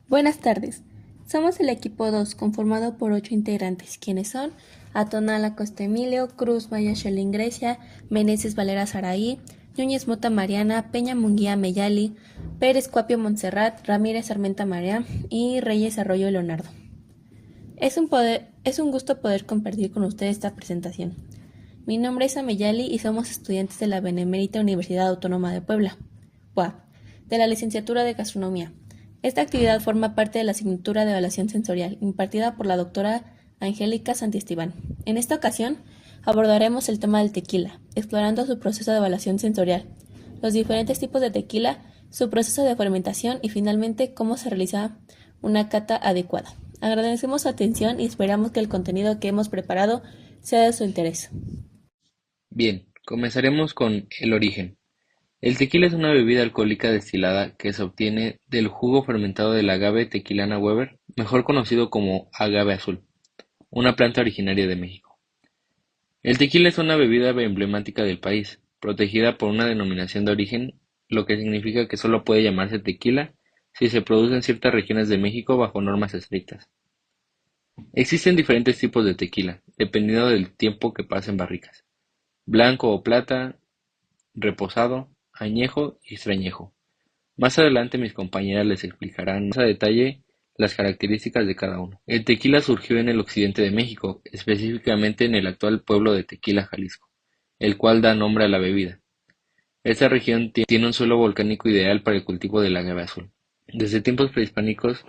Buenas tardes. Somos el equipo 2, conformado por 8 integrantes, quienes son Atonala Costa Emilio, Cruz Maya Shelin Grecia, Meneses Valera Saraí, Núñez Mota Mariana, Peña Munguía Meyali, Pérez Cuapio Montserrat, Ramírez Armenta María y Reyes Arroyo Leonardo. Es un gusto poder compartir con ustedes esta presentación. Mi nombre es Ameyali y somos estudiantes de la Benemérita Universidad Autónoma de Puebla, UAP, de la licenciatura de Gastronomía. Esta actividad forma parte de la asignatura de evaluación sensorial, impartida por la doctora Angélica Santiesteban. En esta ocasión, abordaremos el tema del tequila, explorando su proceso de evaluación sensorial, los diferentes tipos de tequila, su proceso de fermentación y finalmente cómo se realiza una cata adecuada. Agradecemos su atención y esperamos que el contenido que hemos preparado sea de su interés. Bien, comenzaremos con el origen. El tequila es una bebida alcohólica destilada que se obtiene del jugo fermentado del agave Tequilana Weber, mejor conocido como agave azul, una planta originaria de México. El tequila es una bebida emblemática del país, protegida por una denominación de origen, lo que significa que solo puede llamarse tequila si se produce en ciertas regiones de México bajo normas estrictas. Existen diferentes tipos de tequila, dependiendo del tiempo que pasa en barricas: blanco o plata, reposado, añejo y extrañejo. Más adelante mis compañeras les explicarán más a detalle las características de cada uno. El tequila surgió en el occidente de México, específicamente en el actual pueblo de Tequila, Jalisco, el cual da nombre a la bebida. Esta región tiene un suelo volcánico ideal para el cultivo del agave azul. Desde tiempos prehispánicos,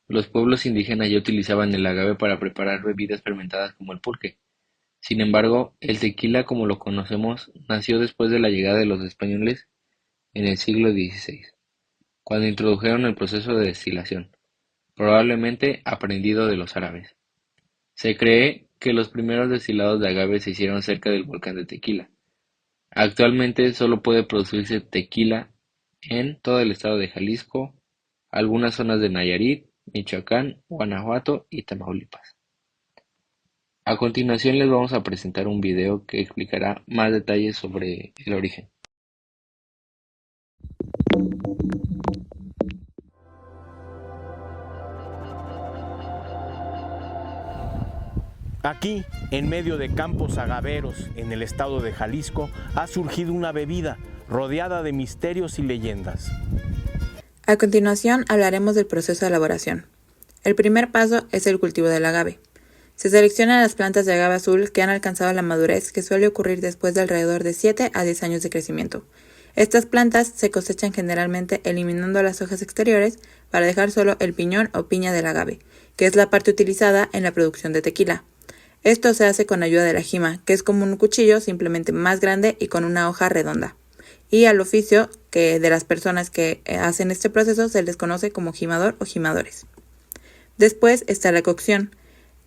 los pueblos indígenas ya utilizaban el agave para preparar bebidas fermentadas como el pulque. Sin embargo, el tequila como lo conocemos nació después de la llegada de los españoles en el siglo XVI, cuando introdujeron el proceso de destilación, probablemente aprendido de los árabes. Se cree que los primeros destilados de agave se hicieron cerca del volcán de Tequila. Actualmente solo puede producirse tequila en todo el estado de Jalisco, algunas zonas de Nayarit, Michoacán, Guanajuato y Tamaulipas. A continuación les vamos a presentar un video que explicará más detalles sobre el origen. Aquí, en medio de campos agaveros en el estado de Jalisco, ha surgido una bebida rodeada de misterios y leyendas. A continuación hablaremos del proceso de elaboración. El primer paso es el cultivo del agave. Se seleccionan las plantas de agave azul que han alcanzado la madurez, que suele ocurrir después de alrededor de 7 a 10 años de crecimiento. Estas plantas se cosechan generalmente eliminando las hojas exteriores para dejar solo el piñón o piña del agave, que es la parte utilizada en la producción de tequila. Esto se hace con ayuda de la jima, que es como un cuchillo, simplemente más grande y con una hoja redonda. Y al oficio que de las personas que hacen este proceso se les conoce como jimador o jimadores. Después está la cocción.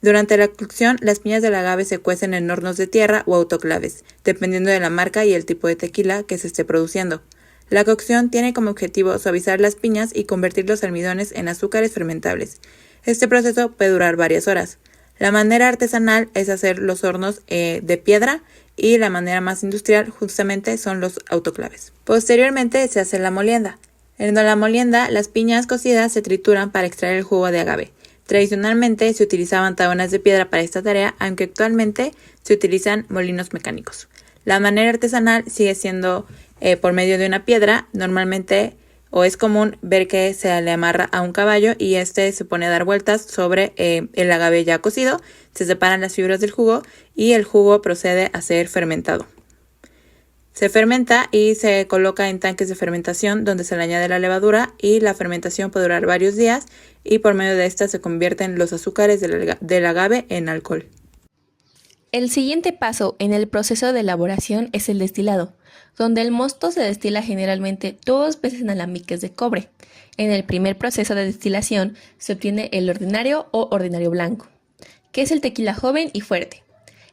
Durante la cocción, las piñas del agave se cuecen en hornos de tierra o autoclaves, dependiendo de la marca y el tipo de tequila que se esté produciendo. La cocción tiene como objetivo suavizar las piñas y convertir los almidones en azúcares fermentables. Este proceso puede durar varias horas. La manera artesanal es hacer los hornos de piedra y la manera más industrial justamente son los autoclaves. Posteriormente se hace la molienda. En la molienda, las piñas cocidas se trituran para extraer el jugo de agave. Tradicionalmente se utilizaban tabonas de piedra para esta tarea, aunque actualmente se utilizan molinos mecánicos. La manera artesanal sigue siendo por medio de una piedra, normalmente o es común ver que se le amarra a un caballo y este se pone a dar vueltas sobre el agave ya cocido, se separan las fibras del jugo y el jugo procede a ser fermentado. Se fermenta y se coloca en tanques de fermentación donde se le añade la levadura y la fermentación puede durar varios días y por medio de esta se convierten los azúcares del agave en alcohol. El siguiente paso en el proceso de elaboración es el destilado, donde el mosto se destila generalmente 2 veces en alambiques de cobre. En el primer proceso de destilación se obtiene el ordinario o ordinario blanco, que es el tequila joven y fuerte.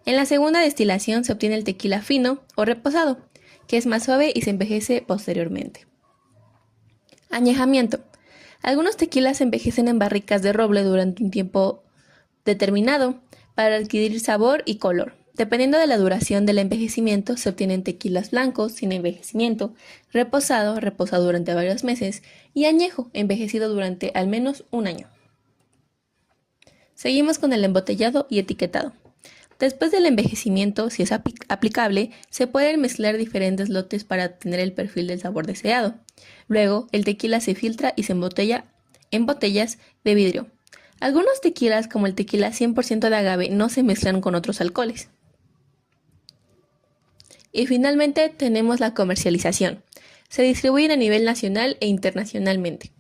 En la segunda destilación se obtiene el tequila fino o reposado, que es más suave y se envejece posteriormente. Añejamiento. Algunos tequilas se envejecen en barricas de roble durante un tiempo determinado para adquirir sabor y color. Dependiendo de la duración del envejecimiento, se obtienen tequilas blancos sin envejecimiento, reposado durante varios meses y añejo, envejecido durante al menos un año. Seguimos con el embotellado y etiquetado. Después del envejecimiento, si es aplicable, se pueden mezclar diferentes lotes para obtener el perfil del sabor deseado. Luego, el tequila se filtra y se embotella en botellas de vidrio. Algunos tequilas, como el tequila 100% de agave, no se mezclan con otros alcoholes. Y finalmente tenemos la comercialización. Se distribuyen a nivel nacional e internacionalmente.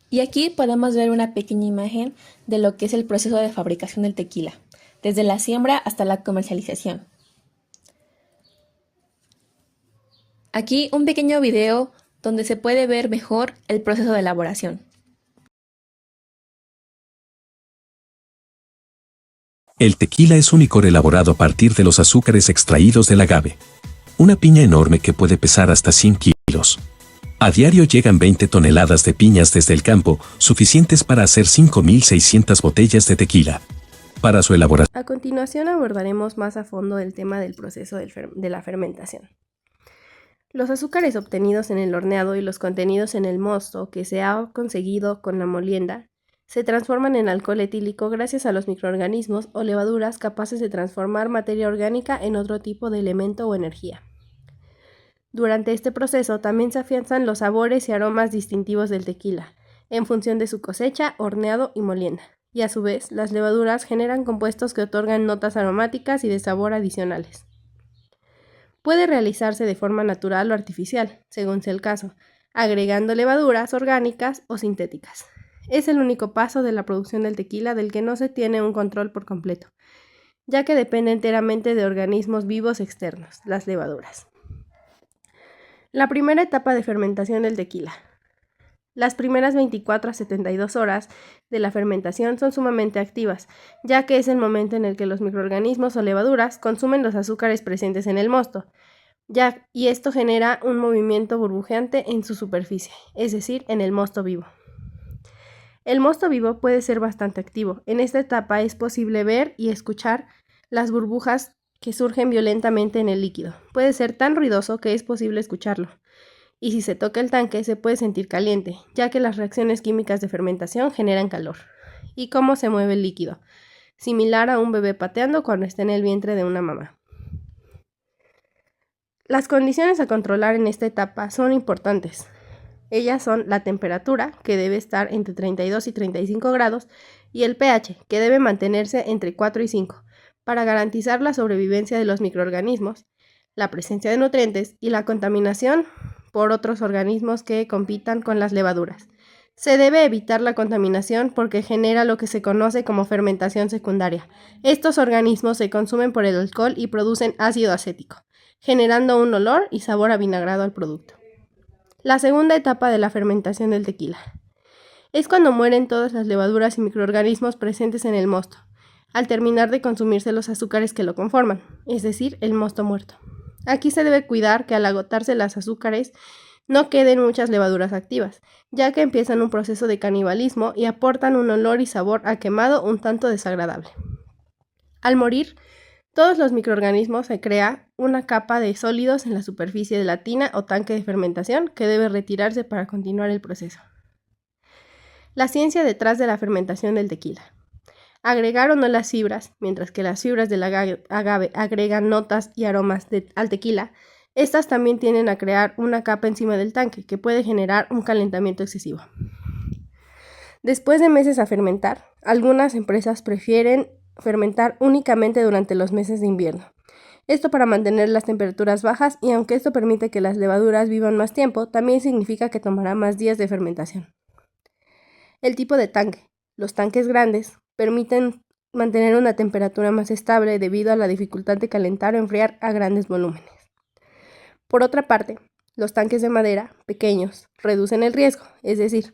Y aquí podemos ver una pequeña imagen de lo que es el proceso de fabricación del tequila, desde la siembra hasta la comercialización. Aquí un pequeño video donde se puede ver mejor el proceso de elaboración. El tequila es un licor elaborado a partir de los azúcares extraídos del agave. Una piña enorme que puede pesar hasta 100 kilos. A diario llegan 20 toneladas de piñas desde el campo, suficientes para hacer 5.600 botellas de tequila. Para su elaboración. A continuación abordaremos más a fondo el tema del proceso de la fermentación. Los azúcares obtenidos en el horneado y los contenidos en el mosto que se ha conseguido con la molienda se transforman en alcohol etílico gracias a los microorganismos o levaduras capaces de transformar materia orgánica en otro tipo de elemento o energía. Durante este proceso también se afianzan los sabores y aromas distintivos del tequila, en función de su cosecha, horneado y molienda, y a su vez las levaduras generan compuestos que otorgan notas aromáticas y de sabor adicionales. Puede realizarse de forma natural o artificial, según sea el caso, agregando levaduras orgánicas o sintéticas. Es el único paso de la producción del tequila del que no se tiene un control por completo, ya que depende enteramente de organismos vivos externos, las levaduras. La primera etapa de fermentación del tequila. Las primeras 24 a 72 horas de la fermentación son sumamente activas, ya que es el momento en el que los microorganismos o levaduras consumen los azúcares presentes en el mosto, y esto genera un movimiento burbujeante en su superficie, es decir, en el mosto vivo. El mosto vivo puede ser bastante activo. En esta etapa es posible ver y escuchar las burbujas que surgen violentamente en el líquido. Puede ser tan ruidoso que es posible escucharlo. Y si se toca el tanque se puede sentir caliente, ya que las reacciones químicas de fermentación generan calor. ¿Y cómo se mueve el líquido? Similar a un bebé pateando cuando está en el vientre de una mamá. Las condiciones a controlar en esta etapa son importantes. Ellas son la temperatura, que debe estar entre 32 y 35 grados, y el pH, que debe mantenerse entre 4 y 5, para garantizar la sobrevivencia de los microorganismos, la presencia de nutrientes y la contaminación por otros organismos que compitan con las levaduras. Se debe evitar la contaminación porque genera lo que se conoce como fermentación secundaria. Estos organismos se consumen por el alcohol y producen ácido acético, generando un olor y sabor avinagrado al producto. La segunda etapa de la fermentación del tequila. Es cuando mueren todas las levaduras y microorganismos presentes en el mosto, al terminar de consumirse los azúcares que lo conforman, es decir, el mosto muerto. Aquí se debe cuidar que al agotarse los azúcares no queden muchas levaduras activas, ya que empiezan un proceso de canibalismo y aportan un olor y sabor a quemado un tanto desagradable. Al morir, todos los microorganismos se crea una capa de sólidos en la superficie de la tina o tanque de fermentación que debe retirarse para continuar el proceso. La ciencia detrás de la fermentación del tequila. Agregar o no las fibras, mientras que las fibras del agave agregan notas y aromas al tequila, estas también tienden a crear una capa encima del tanque que puede generar un calentamiento excesivo. Después de meses a fermentar, algunas empresas prefieren fermentar únicamente durante los meses de invierno. Esto para mantener las temperaturas bajas y aunque esto permite que las levaduras vivan más tiempo, también significa que tomará más días de fermentación. El tipo de tanque. Los tanques grandes permiten mantener una temperatura más estable debido a la dificultad de calentar o enfriar a grandes volúmenes. Por otra parte, los tanques de madera pequeños reducen el riesgo, es decir,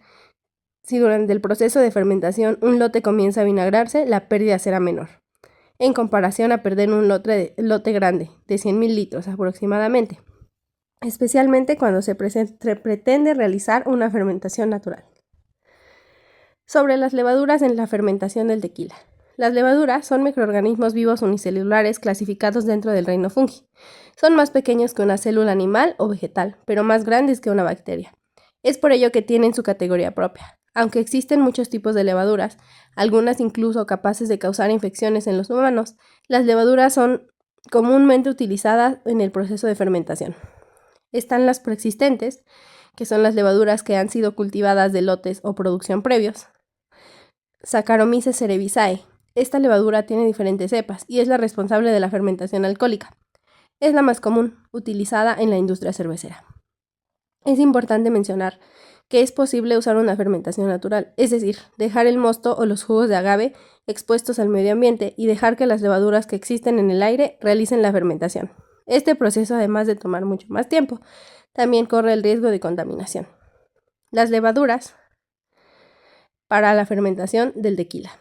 si durante el proceso de fermentación un lote comienza a vinagrarse, la pérdida será menor, en comparación a perder un lote grande de 100.000 litros aproximadamente, especialmente cuando se pretende realizar una fermentación natural. Sobre las levaduras en la fermentación del tequila. Las levaduras son microorganismos vivos unicelulares clasificados dentro del reino fungi. Son más pequeños que una célula animal o vegetal, pero más grandes que una bacteria. Es por ello que tienen su categoría propia. Aunque existen muchos tipos de levaduras, algunas incluso capaces de causar infecciones en los humanos, las levaduras son comúnmente utilizadas en el proceso de fermentación. Están las preexistentes, que son las levaduras que han sido cultivadas de lotes o producción previos. Saccharomyces cerevisiae. Esta levadura tiene diferentes cepas y es la responsable de la fermentación alcohólica. Es la más común, utilizada en la industria cervecera. Es importante mencionar que es posible usar una fermentación natural, es decir, dejar el mosto o los jugos de agave expuestos al medio ambiente y dejar que las levaduras que existen en el aire realicen la fermentación. Este proceso, además de tomar mucho más tiempo, también corre el riesgo de contaminación. Las levaduras para la fermentación del tequila.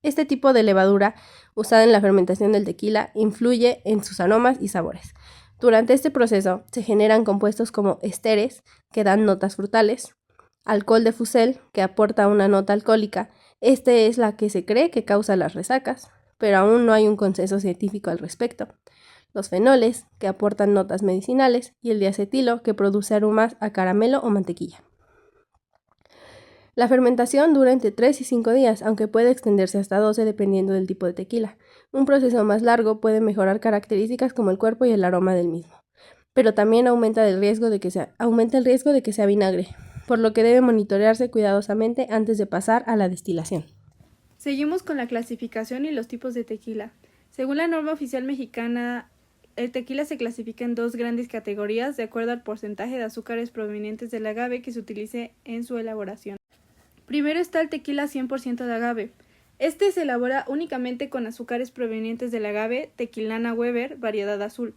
Este tipo de levadura usada en la fermentación del tequila influye en sus aromas y sabores. Durante este proceso se generan compuestos como esteres, que dan notas frutales, alcohol de fusel, que aporta una nota alcohólica. Este es la que se cree que causa las resacas, pero aún no hay un consenso científico al respecto. Los fenoles, que aportan notas medicinales, y el diacetilo, que produce aromas a caramelo o mantequilla. La fermentación dura entre 3 y 5 días, aunque puede extenderse hasta 12 dependiendo del tipo de tequila. Un proceso más largo puede mejorar características como el cuerpo y el aroma del mismo, pero también aumenta el riesgo de que sea vinagre, por lo que debe monitorearse cuidadosamente antes de pasar a la destilación. Seguimos con la clasificación y los tipos de tequila. Según la norma oficial mexicana, el tequila se clasifica en 2 grandes categorías de acuerdo al porcentaje de azúcares provenientes del agave que se utilice en su elaboración. Primero está el tequila 100% de agave. Este se elabora únicamente con azúcares provenientes del agave Tequilana Weber, variedad azul.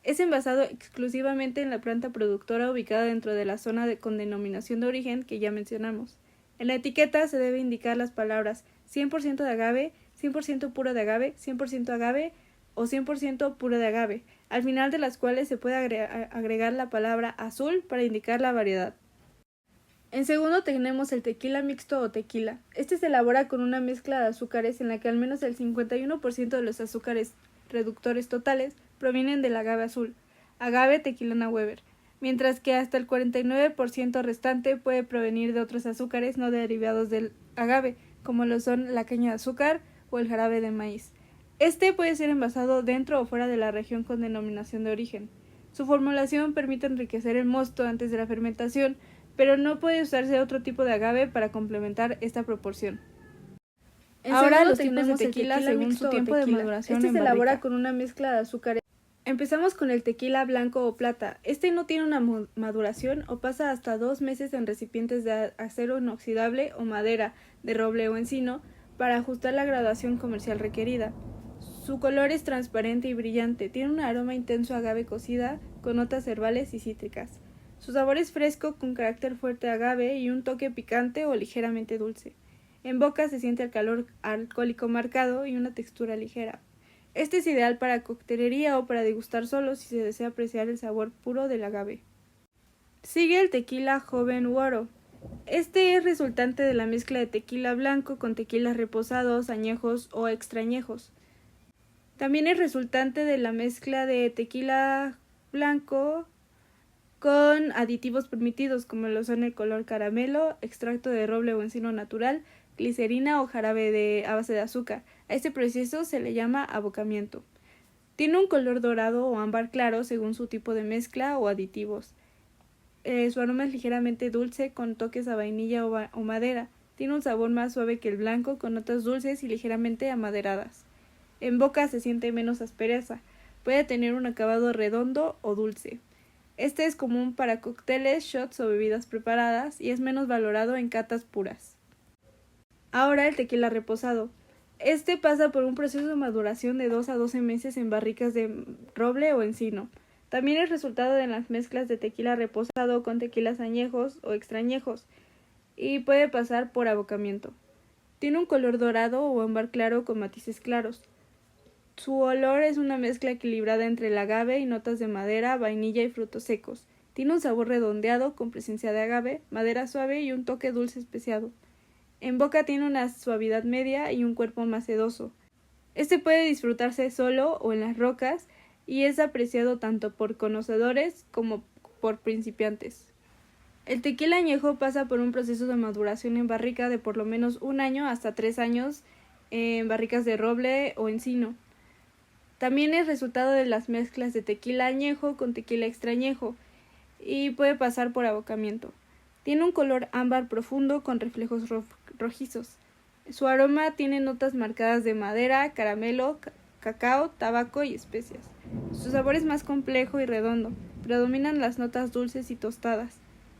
Es envasado exclusivamente en la planta productora ubicada dentro de la zona con denominación de origen que ya mencionamos. En la etiqueta se debe indicar las palabras 100% de agave, 100% puro de agave, 100% agave o 100% puro de agave, al final de las cuales se puede agregar la palabra azul para indicar la variedad. En segundo tenemos el tequila mixto o tequila. Este se elabora con una mezcla de azúcares en la que al menos el 51% de los azúcares reductores totales provienen del agave azul, agave Tequilana Weber, mientras que hasta el 49% restante puede provenir de otros azúcares no derivados del agave, como lo son la caña de azúcar o el jarabe de maíz. Este puede ser envasado dentro o fuera de la región con denominación de origen. Su formulación permite enriquecer el mosto antes de la fermentación, pero no puede usarse otro tipo de agave para complementar esta proporción. Ahora los tipos de tequila según su tiempo de maduración. Este se elabora con una mezcla de azúcares. Empezamos con el tequila blanco o plata. Este no tiene una maduración o pasa hasta 2 meses en recipientes de acero inoxidable o madera de roble o encino para ajustar la graduación comercial requerida. Su color es transparente y brillante, tiene un aroma intenso a agave cocida con notas herbales y cítricas. Su sabor es fresco con carácter fuerte de agave y un toque picante o ligeramente dulce. En boca se siente el calor alcohólico marcado y una textura ligera. Este es ideal para coctelería o para degustar solo si se desea apreciar el sabor puro del agave. Sigue el tequila joven Waro. Este es resultante de la mezcla de tequila blanco con tequilas reposados, añejos o extrañejos. También es resultante de la mezcla de tequila blanco con aditivos permitidos como lo son el color caramelo, extracto de roble o encino natural, glicerina o jarabe a base de azúcar. A este proceso se le llama abocamiento. Tiene un color dorado o ámbar claro según su tipo de mezcla o aditivos. Su aroma es ligeramente dulce con toques a vainilla o madera. Tiene un sabor más suave que el blanco con notas dulces y ligeramente amaderadas. En boca se siente menos aspereza. Puede tener un acabado redondo o dulce. Este es común para cócteles, shots o bebidas preparadas y es menos valorado en catas puras. Ahora el tequila reposado. Este pasa por un proceso de maduración de 2 a 12 meses en barricas de roble o encino. También es resultado de las mezclas de tequila reposado con tequilas añejos o extrañejos y puede pasar por abocamiento. Tiene un color dorado o ámbar claro con matices claros. Su olor es una mezcla equilibrada entre el agave y notas de madera, vainilla y frutos secos. Tiene un sabor redondeado con presencia de agave, madera suave y un toque dulce especiado. En boca tiene una suavidad media y un cuerpo más sedoso. Este puede disfrutarse solo o en las rocas y es apreciado tanto por conocedores como por principiantes. El tequila añejo pasa por un proceso de maduración en barrica de por lo menos 1 año hasta 3 años en barricas de roble o encino. También es resultado de las mezclas de tequila añejo con tequila extra añejo y puede pasar por abocamiento. Tiene un color ámbar profundo con reflejos rojizos. Su aroma tiene notas marcadas de madera, caramelo, cacao, tabaco y especias. Su sabor es más complejo y redondo. Predominan las notas dulces y tostadas.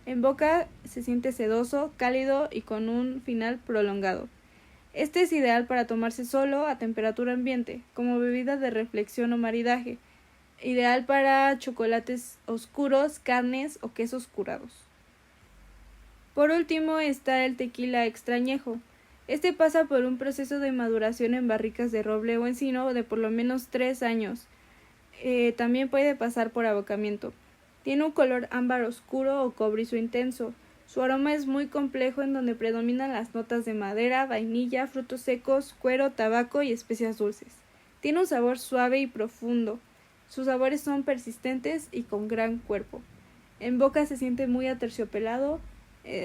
En boca se siente sedoso, cálido y con un final prolongado. Este es ideal para tomarse solo a temperatura ambiente, como bebida de reflexión o maridaje. Ideal para chocolates oscuros, carnes o quesos curados. Por último está el tequila extra añejo. Este pasa por un proceso de maduración en barricas de roble o encino de por lo menos 3 años. También puede pasar por abocamiento. Tiene un color ámbar oscuro o cobrizo intenso. Su aroma es muy complejo en donde predominan las notas de madera, vainilla, frutos secos, cuero, tabaco y especias dulces. Tiene un sabor suave y profundo. Sus sabores son persistentes y con gran cuerpo. En boca se siente muy aterciopelado,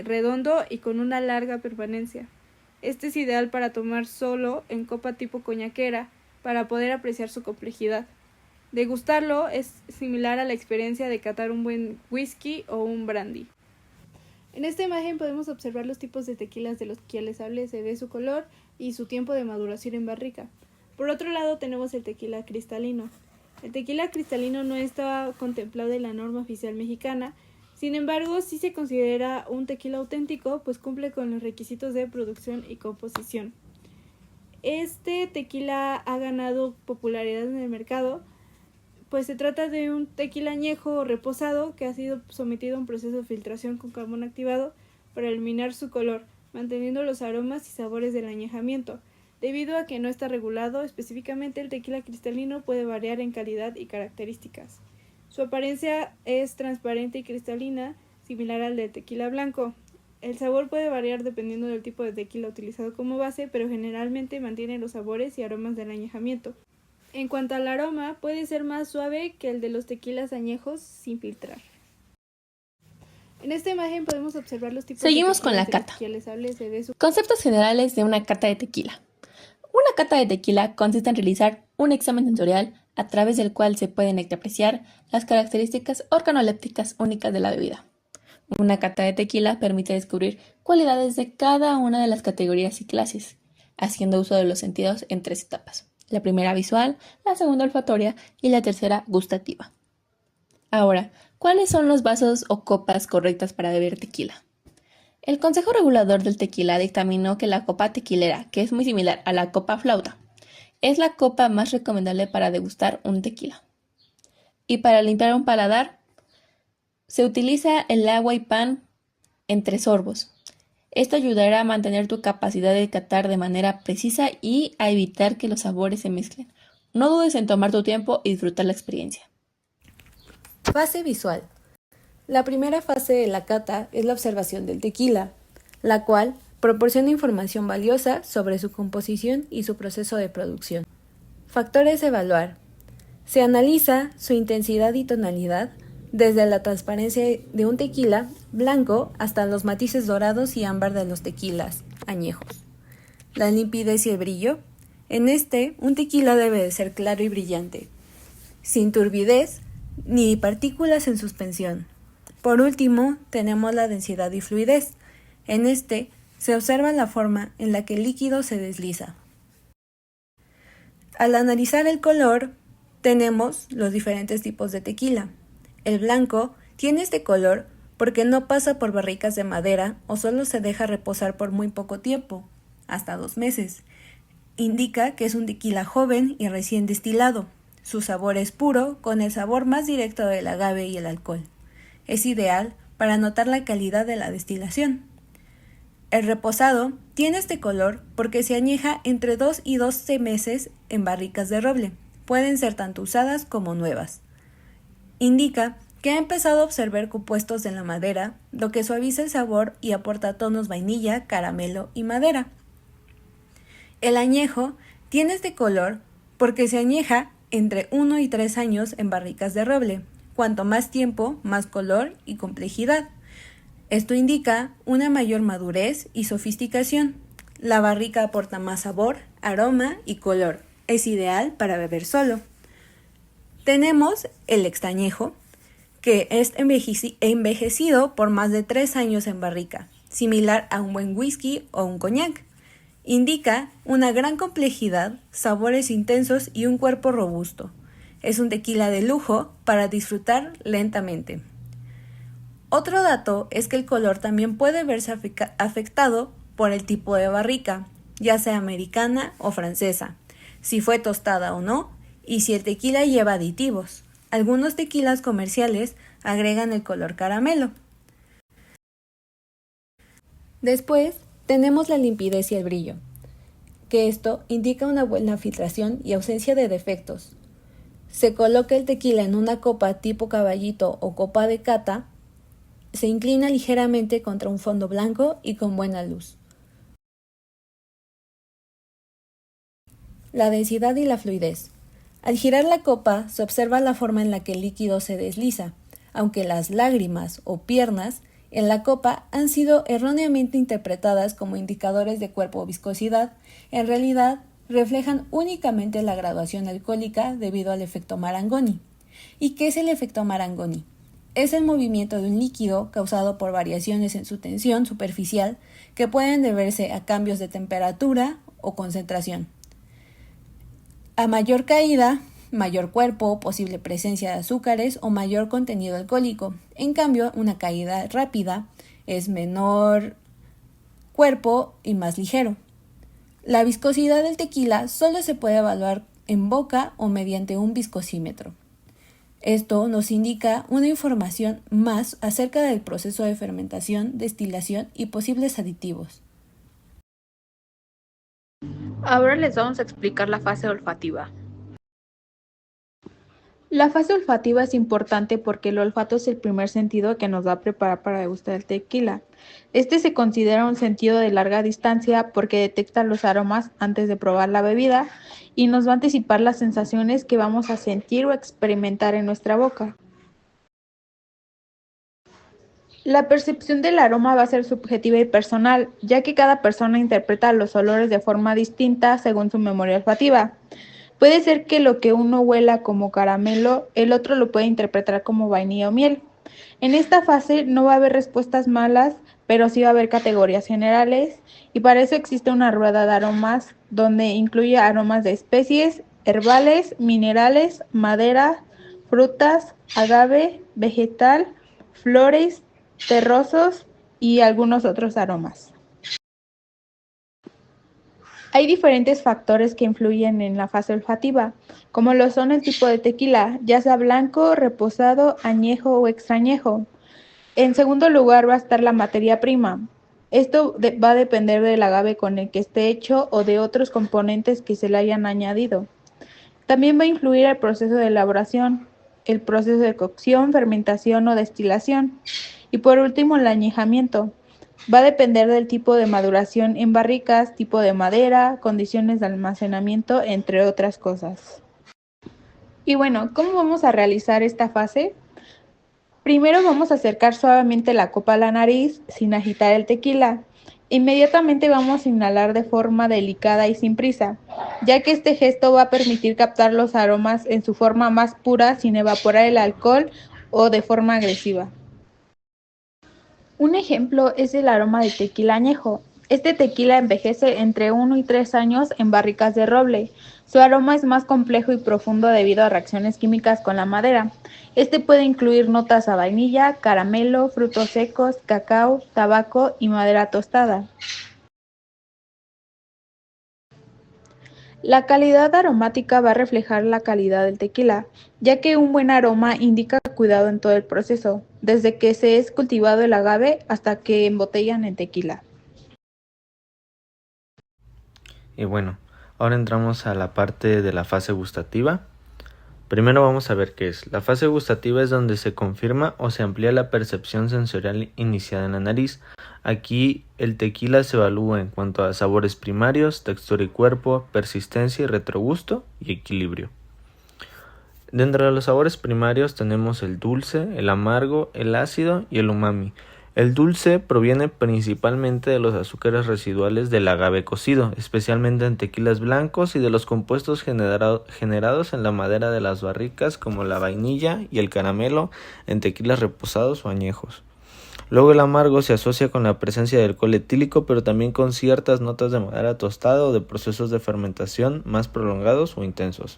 redondo y con una larga permanencia. Este es ideal para tomar solo en copa tipo coñaquera para poder apreciar su complejidad. Degustarlo es similar a la experiencia de catar un buen whisky o un brandy. En esta imagen podemos observar los tipos de tequilas de los que les hablé, se ve su color y su tiempo de maduración en barrica. Por otro lado tenemos el tequila cristalino. El tequila cristalino no está contemplado en la norma oficial mexicana, sin embargo sí se considera un tequila auténtico, pues cumple con los requisitos de producción y composición. Este tequila ha ganado popularidad en el mercado, pues se trata de un tequila añejo o reposado que ha sido sometido a un proceso de filtración con carbón activado para eliminar su color, manteniendo los aromas y sabores del añejamiento. Debido a que no está regulado específicamente, el tequila cristalino puede variar en calidad y características. Su apariencia es transparente y cristalina, similar al del tequila blanco. El sabor puede variar dependiendo del tipo de tequila utilizado como base, pero generalmente mantiene los sabores y aromas del añejamiento. En cuanto al aroma, puede ser más suave que el de los tequilas añejos sin filtrar. En esta imagen podemos observar los tipos Seguimos de con la tequilas de los cata. que les hablé, se ve su... Conceptos generales de una cata de tequila. Una cata de tequila consiste en realizar un examen sensorial a través del cual se pueden apreciar las características organolépticas únicas de la bebida. Una cata de tequila permite descubrir cualidades de cada una de las categorías y clases, haciendo uso de los sentidos en 3 etapas. La primera visual, la segunda olfatoria y la tercera gustativa. Ahora, ¿cuáles son los vasos o copas correctas para beber tequila? El Consejo Regulador del Tequila dictaminó que la copa tequilera, que es muy similar a la copa flauta, es la copa más recomendable para degustar un tequila. Y para limpiar un paladar, se utiliza el agua y pan en 3 sorbos. Esto ayudará a mantener tu capacidad de catar de manera precisa y a evitar que los sabores se mezclen. No dudes en tomar tu tiempo y disfrutar la experiencia. Fase visual. La primera fase de la cata es la observación del tequila, la cual proporciona información valiosa sobre su composición y su proceso de producción. Factores a evaluar. Se analiza su intensidad y tonalidad, desde la transparencia de un tequila blanco hasta los matices dorados y ámbar de los tequilas añejos. La limpidez y el brillo. En un tequila debe de ser claro y brillante, sin turbidez ni partículas en suspensión. Por último, tenemos la densidad y fluidez. En se observa la forma en la que el líquido se desliza. Al analizar el color, tenemos los diferentes tipos de tequila. El blanco tiene este color porque no pasa por barricas de madera o solo se deja reposar por muy poco tiempo, hasta 2 meses. Indica que es un tequila joven y recién destilado. Su sabor es puro, con el sabor más directo del agave y el alcohol. Es ideal para notar la calidad de la destilación. El reposado tiene este color porque se añeja entre 2 y 12 meses en barricas de roble. Pueden ser tanto usadas como nuevas. Indica que ha empezado a absorber compuestos de la madera, lo que suaviza el sabor y aporta tonos vainilla, caramelo y madera. El añejo tiene este color porque se añeja entre 1 y 3 años en barricas de roble. Cuanto más tiempo, más color y complejidad. Esto indica una mayor madurez y sofisticación. La barrica aporta más sabor, aroma y color. Es ideal para beber solo. Tenemos el extrañejo, que es envejecido por más de 3 años en barrica, similar a un buen whisky o un coñac. Indica una gran complejidad, sabores intensos y un cuerpo robusto. Es un tequila de lujo para disfrutar lentamente. Otro dato es que el color también puede verse afectado por el tipo de barrica, ya sea americana o francesa, si fue tostada o no, y si el tequila lleva aditivos. Algunos tequilas comerciales agregan el color caramelo. Después tenemos la limpidez y el brillo, que esto indica una buena filtración y ausencia de defectos. Se coloca el tequila en una copa tipo caballito o copa de cata, se inclina ligeramente contra un fondo blanco y con buena luz. La densidad y la fluidez. Al girar la copa se observa la forma en la que el líquido se desliza, aunque las lágrimas o piernas en la copa han sido erróneamente interpretadas como indicadores de cuerpo o viscosidad, en realidad reflejan únicamente la graduación alcohólica debido al efecto Marangoni. ¿Y qué es el efecto Marangoni? Es el movimiento de un líquido causado por variaciones en su tensión superficial que pueden deberse a cambios de temperatura o concentración. A mayor caída, mayor cuerpo, posible presencia de azúcares o mayor contenido alcohólico. En cambio, una caída rápida es menor cuerpo y más ligero. La viscosidad del tequila solo se puede evaluar en boca o mediante un viscosímetro. Esto nos indica una información más acerca del proceso de fermentación, destilación y posibles aditivos. Ahora les vamos a explicar la fase olfativa. La fase olfativa es importante porque el olfato es el primer sentido que nos va a preparar para degustar el tequila. Este se considera un sentido de larga distancia porque detecta los aromas antes de probar la bebida y nos va a anticipar las sensaciones que vamos a sentir o experimentar en nuestra boca. La percepción del aroma va a ser subjetiva y personal, ya que cada persona interpreta los olores de forma distinta según su memoria olfativa. Puede ser que lo que uno huela como caramelo, el otro lo puede interpretar como vainilla o miel. En esta fase no va a haber respuestas malas, pero sí va a haber categorías generales y para eso existe una rueda de aromas donde incluye aromas de especies, herbales, minerales, madera, frutas, agave, vegetal, flores, terrosos y algunos otros aromas. Hay diferentes factores que influyen en la fase olfativa, como lo son el tipo de tequila, ya sea blanco, reposado, añejo o extrañejo. En segundo lugar va a estar la materia prima. Esto va a depender del agave con el que esté hecho o de otros componentes que se le hayan añadido. También va a influir el proceso de elaboración, el proceso de cocción, fermentación o destilación. Y por último, el añejamiento. Va a depender del tipo de maduración en barricas, tipo de madera, condiciones de almacenamiento, entre otras cosas. Y bueno, ¿cómo vamos a realizar esta fase? Primero vamos a acercar suavemente la copa a la nariz sin agitar el tequila. Inmediatamente vamos a inhalar de forma delicada y sin prisa, ya que este gesto va a permitir captar los aromas en su forma más pura sin evaporar el alcohol o de forma agresiva. Un ejemplo es el aroma de tequila añejo. Este tequila envejece entre 1 y 3 años en barricas de roble. Su aroma es más complejo y profundo debido a reacciones químicas con la madera. Este puede incluir notas a vainilla, caramelo, frutos secos, cacao, tabaco y madera tostada. La calidad aromática va a reflejar la calidad del tequila, ya que un buen aroma indica cuidado en todo el proceso, desde que se es cultivado el agave hasta que embotellan el tequila. Y bueno, ahora entramos a la parte de la fase gustativa. Primero vamos a ver qué es. La fase gustativa es donde se confirma o se amplía la percepción sensorial iniciada en la nariz. Aquí el tequila se evalúa en cuanto a sabores primarios, textura y cuerpo, persistencia y retrogusto y equilibrio. Dentro de los sabores primarios tenemos el dulce, el amargo, el ácido y el umami. El dulce proviene principalmente de los azúcares residuales del agave cocido, especialmente en tequilas blancos y de los compuestos generados en la madera de las barricas como la vainilla y el caramelo en tequilas reposados o añejos. Luego el amargo se asocia con la presencia de alcohol etílico, pero también con ciertas notas de madera tostada o de procesos de fermentación más prolongados o intensos.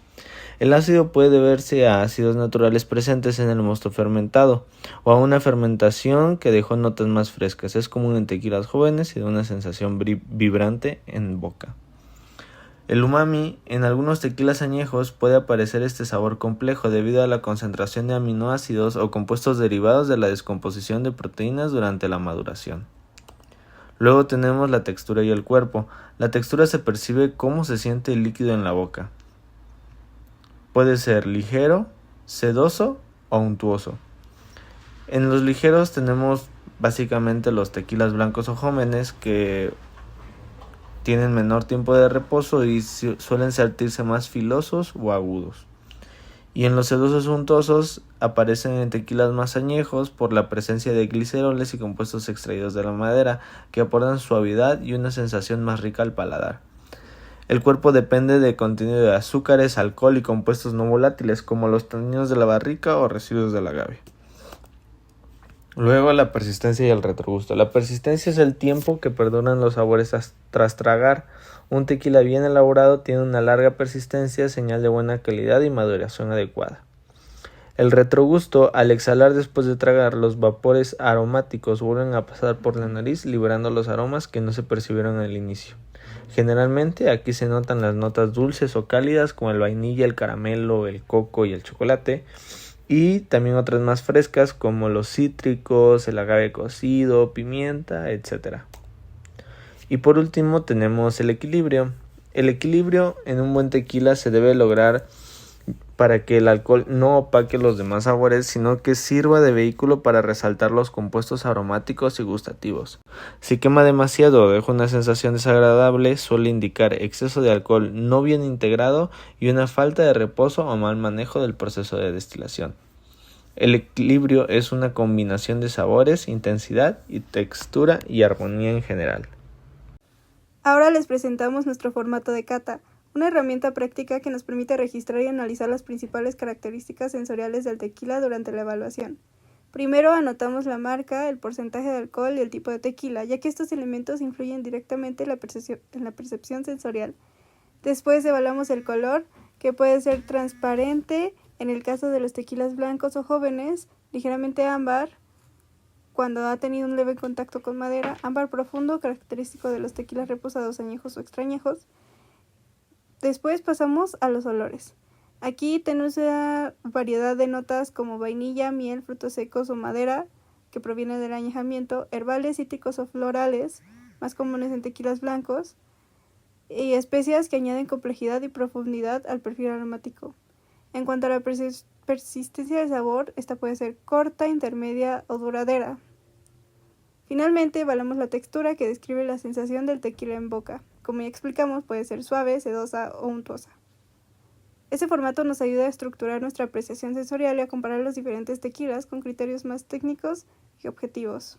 El ácido puede deberse a ácidos naturales presentes en el mosto fermentado o a una fermentación que dejó notas más frescas. Es común en tequilas jóvenes y de una sensación vibrante en boca. El umami, en algunos tequilas añejos puede aparecer este sabor complejo debido a la concentración de aminoácidos o compuestos derivados de la descomposición de proteínas durante la maduración. Luego tenemos la textura y el cuerpo. La textura se percibe cómo se siente el líquido en la boca. Puede ser ligero, sedoso o untuoso. En los ligeros tenemos básicamente los tequilas blancos o jóvenes que tienen menor tiempo de reposo y suelen sentirse más filosos o agudos. Y en los sedosos untuosos aparecen en tequilas más añejos por la presencia de gliceroles y compuestos extraídos de la madera que aportan suavidad y una sensación más rica al paladar. El cuerpo depende del contenido de azúcares, alcohol y compuestos no volátiles como los taninos de la barrica o residuos del agave. Luego la persistencia y el retrogusto. La persistencia es el tiempo que perduran los sabores tras tragar. Un tequila bien elaborado tiene una larga persistencia, señal de buena calidad y maduración adecuada. El retrogusto, al exhalar después de tragar, los vapores aromáticos vuelven a pasar por la nariz, liberando los aromas que no se percibieron al inicio. Generalmente aquí se notan las notas dulces o cálidas como el vainilla, el caramelo, el coco y el chocolate. Y también otras más frescas como los cítricos, el agave cocido, pimienta, etc. Y por último tenemos el equilibrio. El equilibrio en un buen tequila se debe lograr para que el alcohol no opaque los demás sabores, sino que sirva de vehículo para resaltar los compuestos aromáticos y gustativos. Si quema demasiado o deja una sensación desagradable, suele indicar exceso de alcohol no bien integrado y una falta de reposo o mal manejo del proceso de destilación. El equilibrio es una combinación de sabores, intensidad y textura y armonía en general. Ahora les presentamos nuestro formato de cata, una herramienta práctica que nos permite registrar y analizar las principales características sensoriales del tequila durante la evaluación. Primero anotamos la marca, el porcentaje de alcohol y el tipo de tequila, ya que estos elementos influyen directamente en la percepción sensorial. Después evaluamos el color, que puede ser transparente en el caso de los tequilas blancos o jóvenes, ligeramente ámbar cuando ha tenido un leve contacto con madera, ámbar profundo, característico de los tequilas reposados, añejos o extrañejos. Después pasamos a los olores. Aquí tenemos una variedad de notas como vainilla, miel, frutos secos o madera, que proviene del añejamiento, herbales, cítricos o florales, más comunes en tequilas blancos, y especias que añaden complejidad y profundidad al perfil aromático. En cuanto a la persistencia del sabor, esta puede ser corta, intermedia o duradera. Finalmente, evaluamos la textura, que describe la sensación del tequila en boca. Como ya explicamos, puede ser suave, sedosa o untuosa. Este formato nos ayuda a estructurar nuestra apreciación sensorial y a comparar los diferentes tequilas con criterios más técnicos y objetivos.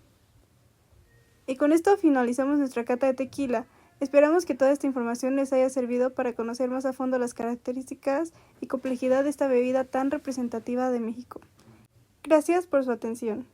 Y con esto finalizamos nuestra cata de tequila. Esperamos que toda esta información les haya servido para conocer más a fondo las características y complejidad de esta bebida tan representativa de México. Gracias por su atención.